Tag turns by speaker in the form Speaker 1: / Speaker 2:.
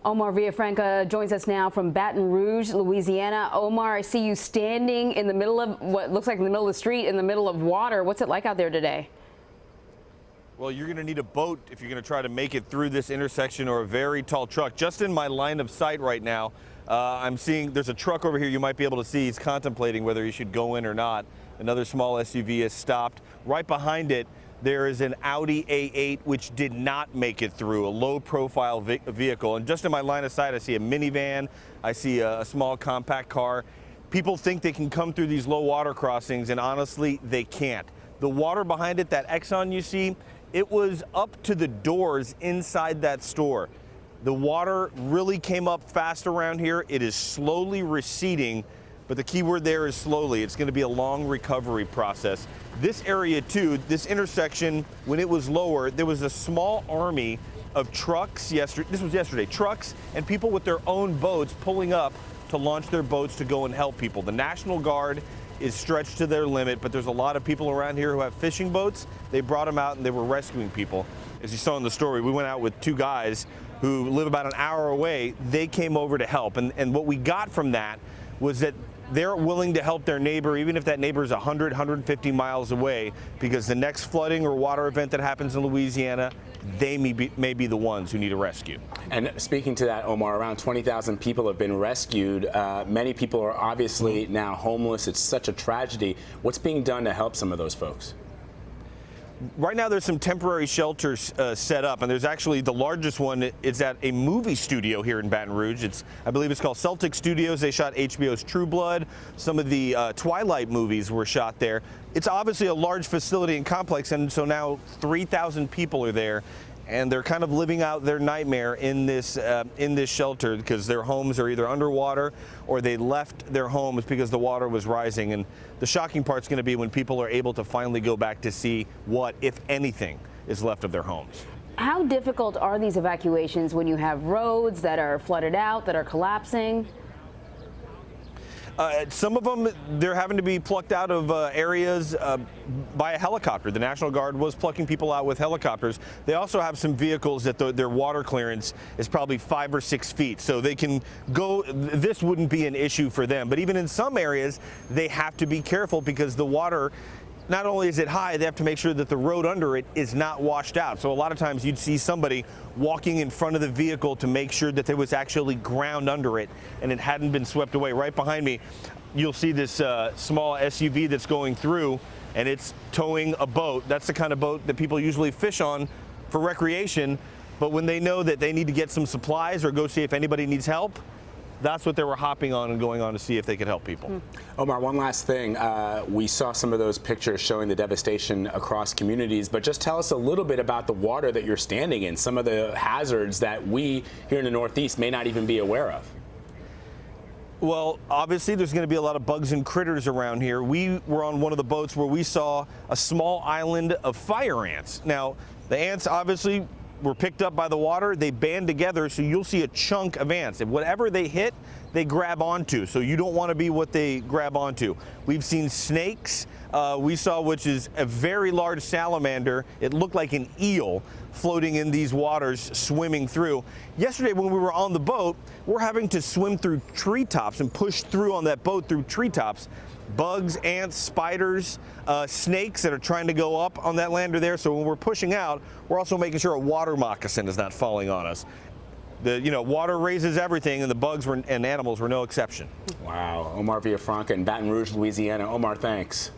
Speaker 1: Omar Villafranca joins us now from Baton Rouge, Louisiana. Omar, I see you standing in the middle of what looks like the middle of the street in the middle of water. What's it like out there today?
Speaker 2: Well, you're going to need a boat if you're going to try to make it through this intersection, or a very tall truck. Just in my line of sight right now, I'm seeing there's a truck over here you might be able to see. He's contemplating whether he should go in or not. Another small SUV has stopped. Right behind it, there is an Audi A8 which did not make it through, a low-profile vehicle. And just in my line of sight, I see a minivan. I see a small compact car. People think they can come through these low water crossings, and honestly, they can't. The water behind it, that Exxon you see, it was up to the doors inside that store. The water really came up fast around here. It is slowly receding, but the key word there is slowly. It's going to be a long recovery process. This area too, this intersection, when it was lower, there was a small army of trucks yesterday, trucks and people with their own boats pulling up to launch their boats to go and help people. The National Guard is stretched to their limit, but there's a lot of people around here who have fishing boats. They brought them out and they were rescuing people. As you saw in the story, we went out with two guys who live about an hour away. They came over to help, and what we got from that was that they're willing to help their neighbor, even if that neighbor is 100, 150 miles away, because the next flooding or water event that happens in Louisiana, they may be the ones who need a rescue.
Speaker 3: And speaking to that, Omar, around 20,000 people have been rescued. Many people are obviously now homeless. It's such a tragedy. What's being done to help some of those folks?
Speaker 2: Right now, there's some temporary shelters set up, and there's actually the largest one is at a movie studio here in Baton Rouge. I believe it's called Celtic Studios. They shot HBO's True Blood. Some of the Twilight movies were shot there. It's obviously a large facility and complex, and so now 3,000 people are there, and they're kind of living out their nightmare in this shelter because their homes are either underwater or they left their homes because the water was rising. And the shocking part's going to be when people are able to finally go back to see what, if anything, is left of their homes.
Speaker 1: How difficult are these evacuations when you have roads that are flooded out, that are collapsing?
Speaker 2: Some of them, they're having to be plucked out of areas by a helicopter. The National Guard was plucking people out with helicopters. They also have some vehicles that their water clearance is probably 5 or 6 feet, so they can go. This wouldn't be an issue for them. But even in some areas, they have to be careful because the water, not only is it high, they have to make sure that the road under it is not washed out. So a lot of times you'd see somebody walking in front of the vehicle to make sure that there was actually ground under it and it hadn't been swept away. Right behind me, you'll see this small SUV that's going through, and it's towing a boat. That's the kind of boat that people usually fish on for recreation. But when they know that they need to get some supplies or go see if anybody needs help, that's what they were hopping on and going on to see if they could help people.
Speaker 3: Omar, one last thing. We saw some of those pictures showing the devastation across communities, but just tell us a little bit about the water that you're standing in, some of the hazards that we here in the Northeast may not even be aware of.
Speaker 2: Well, obviously there's going to be a lot of bugs and critters around here. We were on one of the boats where we saw a small island of fire ants. Now, the ants obviously were picked up by the water. They band together, so you'll see a chunk of ants. And whatever they hit, they grab onto. So you don't want to be what they grab onto. We've seen snakes. We saw, which is a very large salamander. It looked like an eel floating in these waters, swimming through. Yesterday, when we were on the boat, we're having to swim through treetops and push through on that boat through treetops. Bugs, ants, spiders, snakes that are trying to go up on that lander there. So when we're pushing out, we're also making sure a water moccasin is not falling on us. Water raises everything, and the bugs and animals were no exception.
Speaker 3: Wow. Omar Villafranca in Baton Rouge, Louisiana. Omar, thanks.